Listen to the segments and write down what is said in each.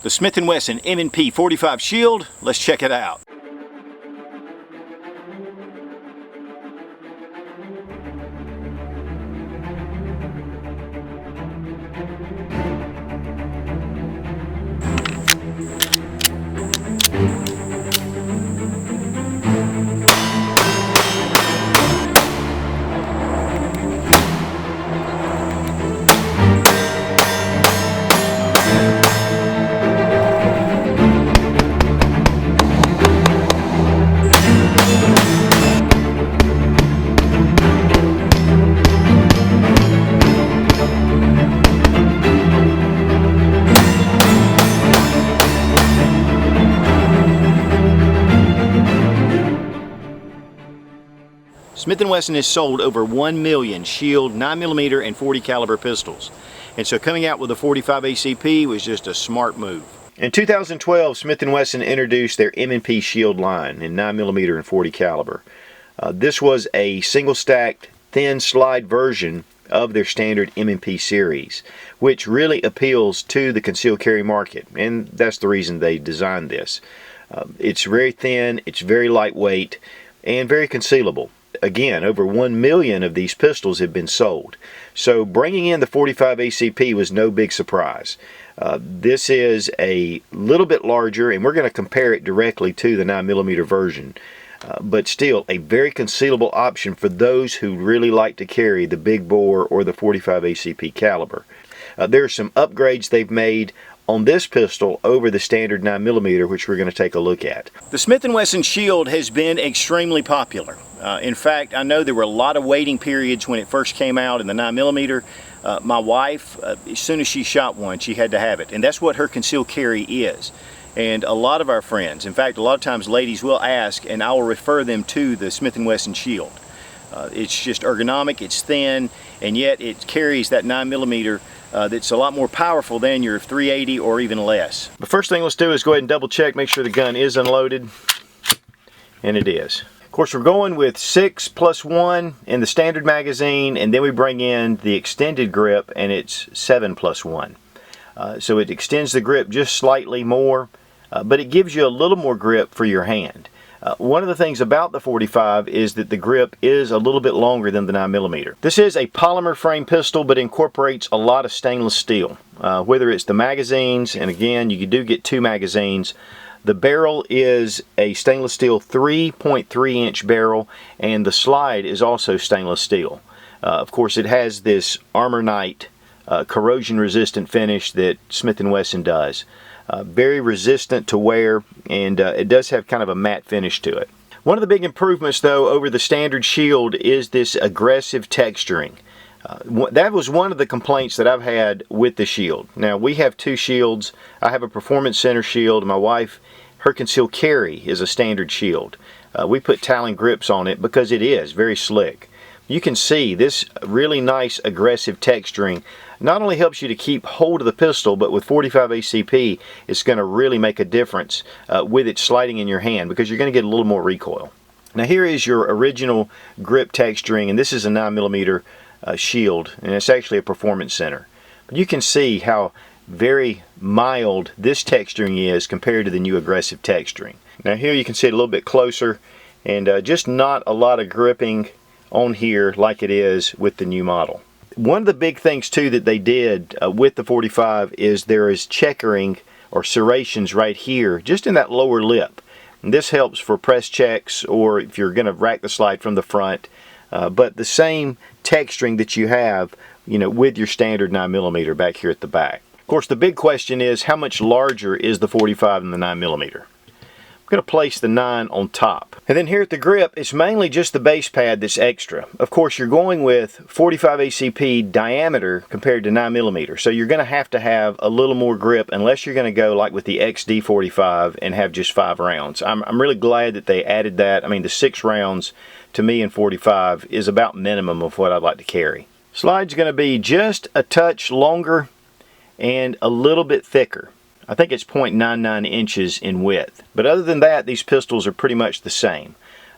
The Smith & Wesson M&P 45 Shield. Let's check it out. Smith & Wesson has sold over 1 million Shield 9mm and 40 caliber pistols. And so coming out with a 45 ACP was just a smart move. In 2012, Smith & Wesson introduced their M&P Shield line in 9mm and 40 caliber. This was a single stacked thin slide version of their standard M&P series, which really appeals to the concealed carry market, and that's the reason they designed this. It's very thin, it's very lightweight, and very concealable. Again, over 1 million of these pistols have been sold. So bringing in the 45 ACP was no big surprise. This is a little bit larger, and we're going to compare it directly to the 9mm version. But still a very concealable option for those who really like to carry the big bore or the 45 ACP caliber. There are some upgrades they've made on this pistol over the standard 9mm, which we're going to take a look at. The Smith & Wesson Shield has been extremely popular. In fact, I know there were a lot of waiting periods when it first came out in the 9mm. My wife, as soon as she shot one, she had to have it, and that's what her concealed carry is. And a lot of our friends, in fact, a lot of times ladies will ask, and I will refer them to the Smith & Wesson Shield. It's just ergonomic, it's thin, and yet it carries that 9mm that's a lot more powerful than your 380 or even less. The first thing let's do is go ahead and double check, make sure the gun is unloaded, and it is. Of course, we're going with 6+1 in the standard magazine, and then we bring in the extended grip, and it's 7+1. So it extends the grip just slightly more, but it gives you a little more grip for your hand. One of the things about the 45 is that the grip is a little bit longer than the 9mm. This is a polymer frame pistol, but incorporates a lot of stainless steel. Whether it's the magazines, and again, you do get 2 magazines. The barrel is a stainless steel 3.3-inch barrel, and the slide is also stainless steel. Of course, it has this Armor Night corrosion-resistant finish that Smith & Wesson does. Very resistant to wear, and it does have kind of a matte finish to it. One of the big improvements, though, over the standard Shield is this aggressive texturing. That was one of the complaints that I've had with the Shield. Now, we have 2 Shields. I have a Performance Center Shield. My wife, her concealed carry is a standard Shield. We put Talon grips on it because it is very slick. You can see this really nice aggressive texturing not only helps you to keep hold of the pistol, but with 45 ACP, it's going to really make a difference with it sliding in your hand, because you're going to get a little more recoil. Now here is your original grip texturing, and this is a 9mm Shield, and it's actually a Performance Center. But you can see how very mild this texturing is compared to the new aggressive texturing. Now here you can see it a little bit closer, and just not a lot of gripping on here like it is with the new model. One of the big things too that they did with the 45 is there is checkering or serrations right here, just in that lower lip. And this helps for press checks or if you're going to rack the slide from the front. But the same texturing that you have, you know, with your standard 9mm back here at the back. Of course, the big question is how much larger is the 45 than the 9mm? I'm going to place the 9 on top. And then here at the grip, it's mainly just the base pad that's extra. Of course, you're going with 45 ACP diameter compared to 9mm, so you're going to have a little more grip unless you're going to go like with the XD45 and have just 5 rounds. I'm really glad that they added that. I mean, the 6 rounds to me in 45 is about minimum of what I'd like to carry. Slide's going to be just a touch longer and a little bit thicker. I think it's 0.99 inches in width. But other than that, these pistols are pretty much the same.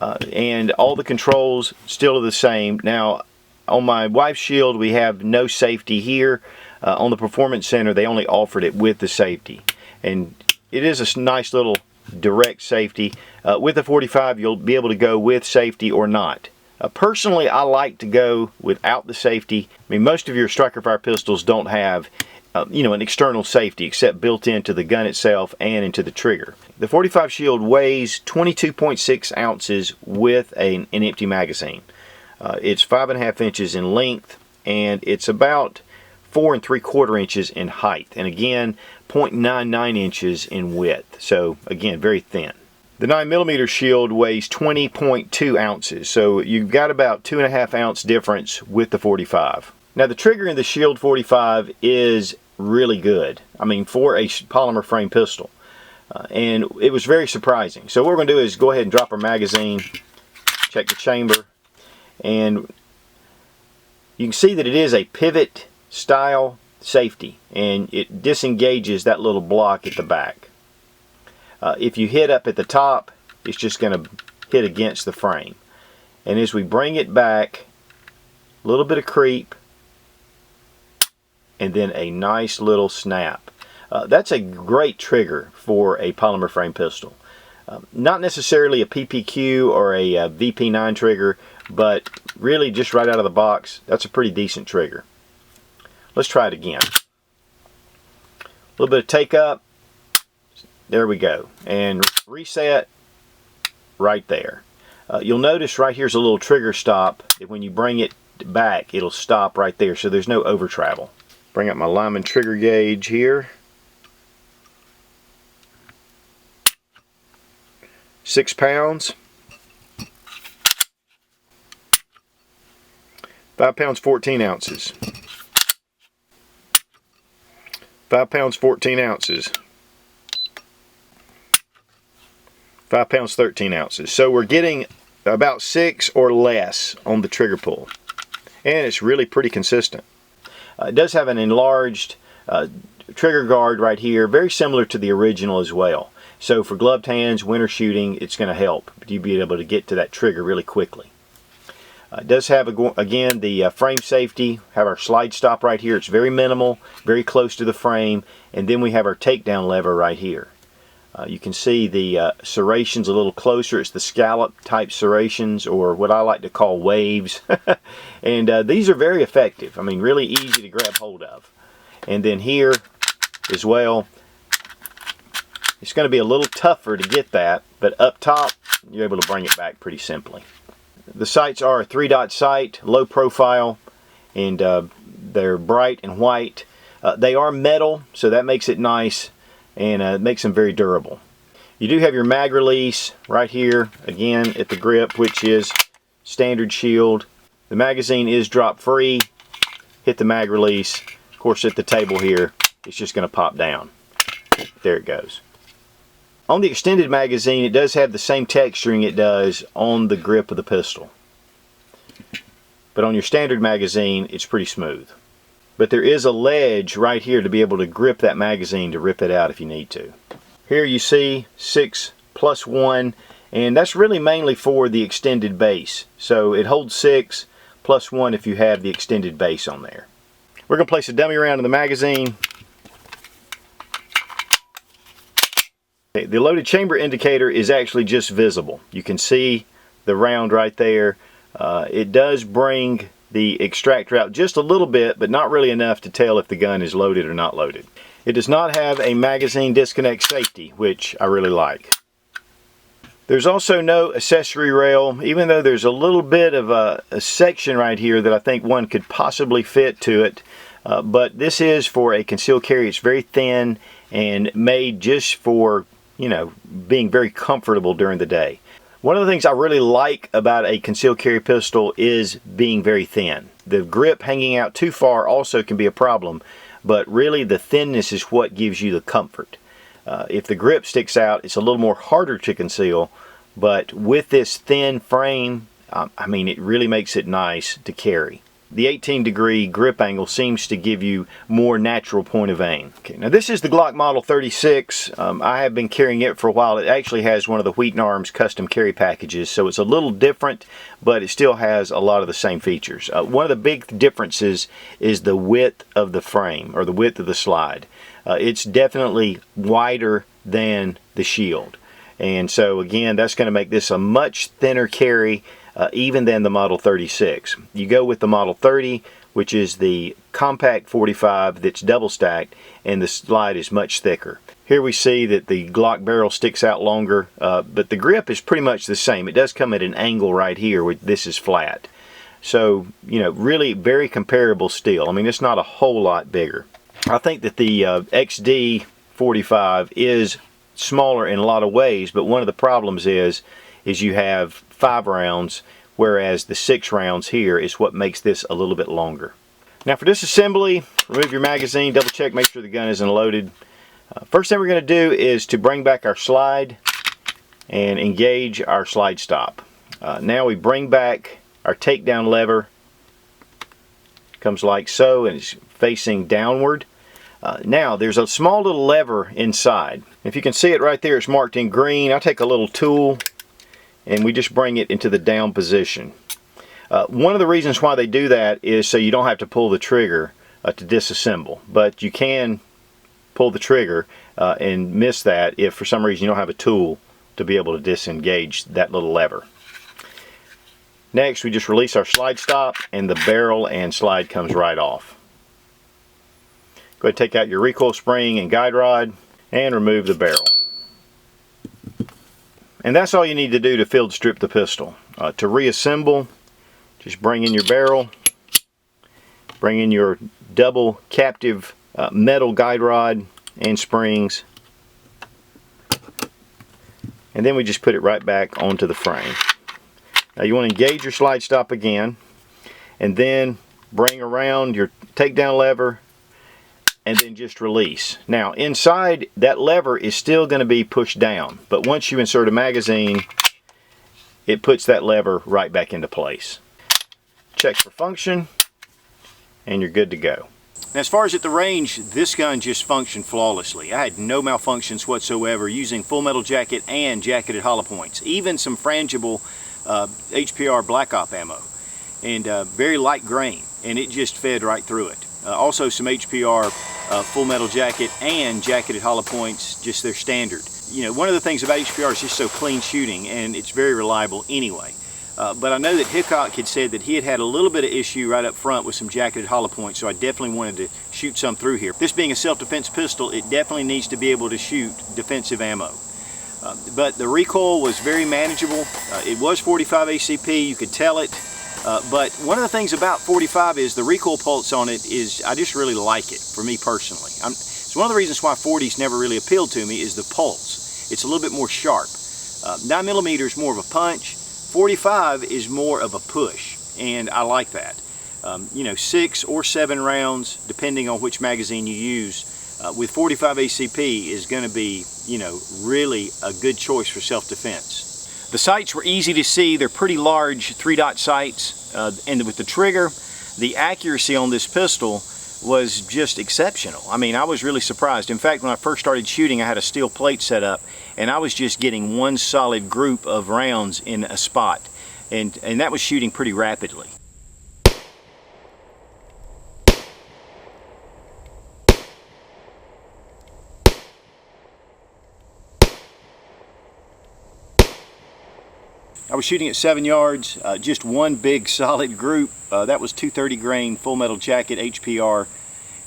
And all the controls still are the same. Now, on my wife's Shield, we have no safety here. On the Performance Center, they only offered it with the safety. And it is a nice little direct safety. With the 45, you'll be able to go with safety or not. Personally, I like to go without the safety. I mean, most of your striker fire pistols don't have an external safety except built into the gun itself and into the trigger. The 45 Shield weighs 22.6 ounces with an empty magazine. It's 5.5 inches in length, and it's about 4 3/4 inches in height, and again 0.99 inches in width. So again, very thin. The 9mm Shield weighs 20.2 ounces, so you've got about 2.5 ounce difference with the 45. Now the trigger in the Shield 45 is really good. I mean, for a polymer frame pistol, and it was very surprising. So what we're going to do is go ahead and drop our magazine, check the chamber, and you can see that it is a pivot style safety, and it disengages that little block at the back. If you hit up at the top, it's just going to hit against the frame. And as we bring it back, a little bit of creep, and then a nice little snap. That's a great trigger for a polymer frame pistol. Not necessarily a PPQ or a VP9 trigger, but really just right out of the box, that's a pretty decent trigger. Let's try it again. A little bit of take up. There we go. And reset right there. You'll notice right here's a little trigger stop. When you bring it back, it'll stop right there, so there's no over travel. Bring up my Lyman trigger gauge here. 6 pounds. 5 pounds 14 ounces. 5 pounds 14 ounces. 5 pounds 13 ounces. So we're getting about 6 or less on the trigger pull, and it's really pretty consistent. It does have an enlarged trigger guard right here, very similar to the original as well. So for gloved hands, winter shooting, it's going to help you be able to get to that trigger really quickly. It does have, again, the frame safety, have our slide stop right here. It's very minimal, very close to the frame, and then we have our takedown lever right here. You can see the serrations a little closer. It's the scallop type serrations, or what I like to call waves. And these are very effective. I mean, really easy to grab hold of. And then here as well, it's going to be a little tougher to get that, but up top, you're able to bring it back pretty simply. The sights are a 3-dot sight, low profile, and they're bright and white. They are metal, so that makes it nice, and it makes them very durable. You do have your mag release right here, again at the grip, which is standard Shield. The magazine is drop free. Hit the mag release. Of course, at the table here, it's just going to pop down. There it goes. On the extended magazine, it does have the same texturing it does on the grip of the pistol. But on your standard magazine, it's pretty smooth. But there is a ledge right here to be able to grip that magazine to rip it out if you need to. Here you see 6+1, and that's really mainly for the extended base. So it holds 6 plus 1 if you have the extended base on there. We're going to place a dummy round in the magazine. The loaded chamber indicator is actually just visible. You can see the round right there. It does bring the extractor out just a little bit, but not really enough to tell if the gun is loaded or not loaded. It does not have a magazine disconnect safety, which I really like. There's also no accessory rail, even though there's a little bit of a section right here that I think one could possibly fit to it. But this is for a concealed carry. It's very thin and made just for, being very comfortable during the day. One of the things I really like about a concealed carry pistol is being very thin. The grip hanging out too far also can be a problem, but really the thinness is what gives you the comfort. If the grip sticks out, it's a little more harder to conceal, but with this thin frame, I mean, it really makes it nice to carry. The 18-degree grip angle seems to give you more natural point of aim. Okay, now this is the Glock Model 36. I have been carrying it for a while. It actually has one of the Wheaton Arms custom carry packages, so it's a little different, but it still has a lot of the same features. One of the big differences is the width of the frame, or the width of the slide. it's definitely wider than the Shield. And so again, that's going to make this a much thinner carry even than the Model 36. You go with the Model 30, which is the compact 45 that's double stacked, and the slide is much thicker. Here we see that the Glock barrel sticks out longer, but the grip is pretty much the same. It does come at an angle right here where this is flat. So, you know, really very comparable steel. I mean, it's not a whole lot bigger. I think that the XD 45 is smaller in a lot of ways, but one of the problems is you have 5 rounds, whereas the 6 rounds here is what makes this a little bit longer. Now for disassembly, remove your magazine, double check, make sure the gun isn't loaded. First thing we're going to do is to bring back our slide and engage our slide stop. Now we bring back our takedown lever. Comes like so, and it's facing downward. Now there's a small little lever inside. If you can see it right there, it's marked in green. I take a little tool and we just bring it into the down position. One of the reasons why they do that is so you don't have to pull the trigger to disassemble, but you can pull the trigger and miss that if for some reason you don't have a tool to be able to disengage that little lever. Next, we just release our slide stop and the barrel and slide comes right off. Go ahead and take out your recoil spring and guide rod and remove the barrel. And that's all you need to do to field strip the pistol. To reassemble, just bring in your barrel, bring in your double captive metal guide rod and springs, and then we just put it right back onto the frame. Now you want to engage your slide stop again, and then bring around your takedown lever, and then just release. Now inside, that lever is still going to be pushed down, but once you insert a magazine, it puts that lever right back into place. Check for function, and you're good to go. Now, as far as at the range, this gun just functioned flawlessly. I had no malfunctions whatsoever using full metal jacket and jacketed hollow points, even some frangible HPR Black Op ammo, and very light grain, and it just fed right through it. Also some HPR full metal jacket and jacketed hollow points, just their standard. You know, one of the things about HPR is just so clean shooting, and it's very reliable anyway. But I know that Hickok had said that he had a little bit of issue right up front with some jacketed hollow points, so I definitely wanted to shoot some through here. This being a self-defense pistol, it definitely needs to be able to shoot defensive ammo. But the recoil was very manageable. It was 45 ACP, you could tell it. But one of the things about 45 is the recoil pulse on it is, I just really like it, for me personally. It's one of the reasons why 40s never really appealed to me is the pulse. It's a little bit more sharp. 9mm is more of a punch. 45 is more of a push, and I like that. You know, 6 or 7 rounds, depending on which magazine you use, with 45 ACP is going to be, you know, really a good choice for self-defense. The sights were easy to see. They're pretty large 3-dot sights, and with the trigger, the accuracy on this pistol was just exceptional. I mean, I was really surprised. In fact, when I first started shooting, I had a steel plate set up, and I was just getting one solid group of rounds in a spot, and that was shooting pretty rapidly. I was shooting at 7 yards, just one big solid group. That was 230 grain full metal jacket HPR,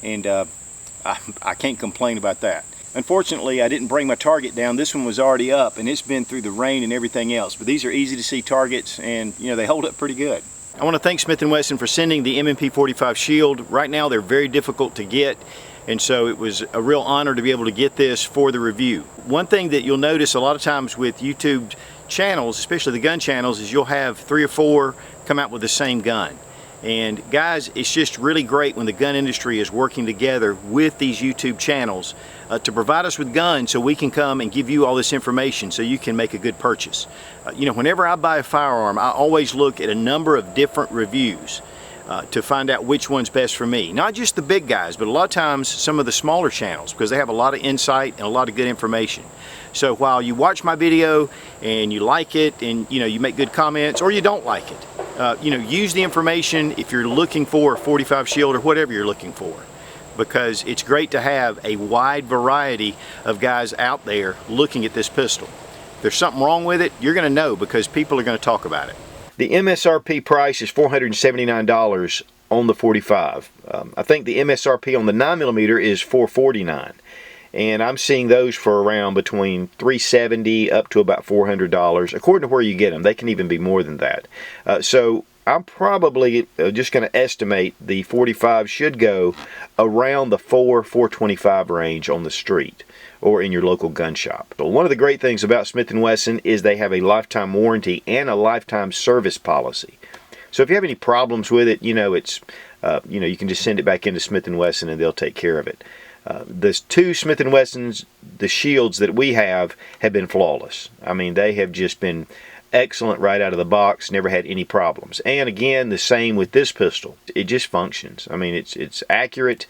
and I can't complain about that. Unfortunately, I didn't bring my target down. This one was already up, and it's been through the rain and everything else. But these are easy to see targets, and you know, they hold up pretty good. I want to thank Smith & Wesson for sending the M&P 45 Shield. Right now, they're very difficult to get, and so it was a real honor to be able to get this for the review. One thing that you'll notice a lot of times with YouTube channels, especially the gun channels, is you'll have 3 or 4 come out with the same gun. And guys, it's just really great when the gun industry is working together with these YouTube channels to provide us with guns so we can come and give you all this information so you can make a good purchase. You know, whenever I buy a firearm, I always look at a number of different reviews to find out which one's best for me. Not just the big guys, but a lot of times some of the smaller channels, because they have a lot of insight and a lot of good information. So while you watch my video and you like it and you know, you make good comments, or you don't like it, you know, use the information if you're looking for a 45 Shield or whatever you're looking for. because it's great to have a wide variety of guys out there looking at this pistol. If there's something wrong with it, you're going to know because people are going to talk about it. The MSRP price is $479 on the 45. I think the MSRP on the 9mm is $449. And I'm seeing those for around between $370 up to about $400, according to where you get them. They can even be more than that. So I'm probably just going to estimate the 45 should go around the $425 range on the street or in your local gun shop. But one of the great things about Smith & Wesson is they have a lifetime warranty and a lifetime service policy. So if you have any problems with it, it's you can just send it back into Smith & Wesson and they'll take care of it. The two Smith & Wessons, the shields that we have been flawless. I mean, they have just been excellent right out of the box, never had any problems. And again, the same with this pistol. It just functions. I mean, it's accurate,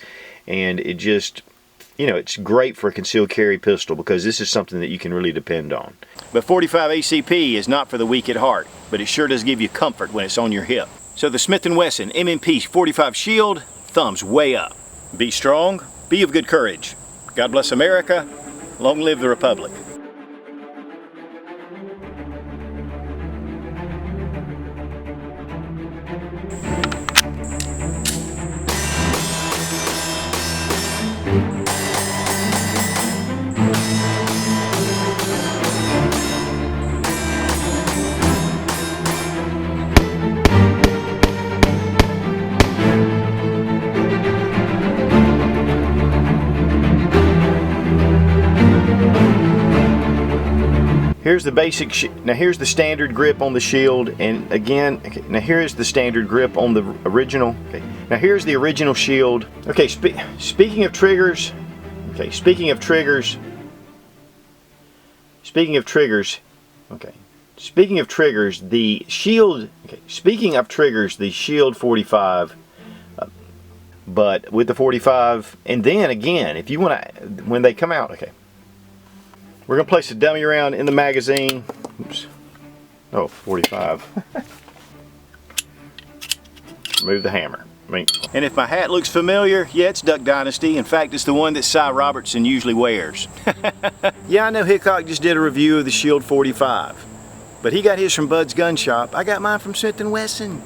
and it just, it's great for a concealed carry pistol because this is something that you can really depend on. But 45 ACP is not for the weak at heart, but it sure does give you comfort when it's on your hip. So the Smith & Wesson M&P 45 Shield, thumbs way up. Be strong, be of good courage. God bless America. Long live the Republic. Here's the basic, now here's the standard grip on the shield, and again, okay, now here's the standard grip on the original. Okay, now here's the original shield. Okay, speaking of triggers, okay, speaking of triggers, the shield, okay, speaking of triggers, the Shield 45, but with the 45, and then again, if you want to, when they come out, okay, we're going to place the dummy round in the magazine. Oops. Oh, 45. Remove the hammer. And if my hat looks familiar, yeah, it's Duck Dynasty. In fact, it's the one that Cy Robertson usually wears. Yeah, I know Hickok just did a review of the Shield 45, but he got his from Bud's Gun Shop. I got mine from Smith & Wesson.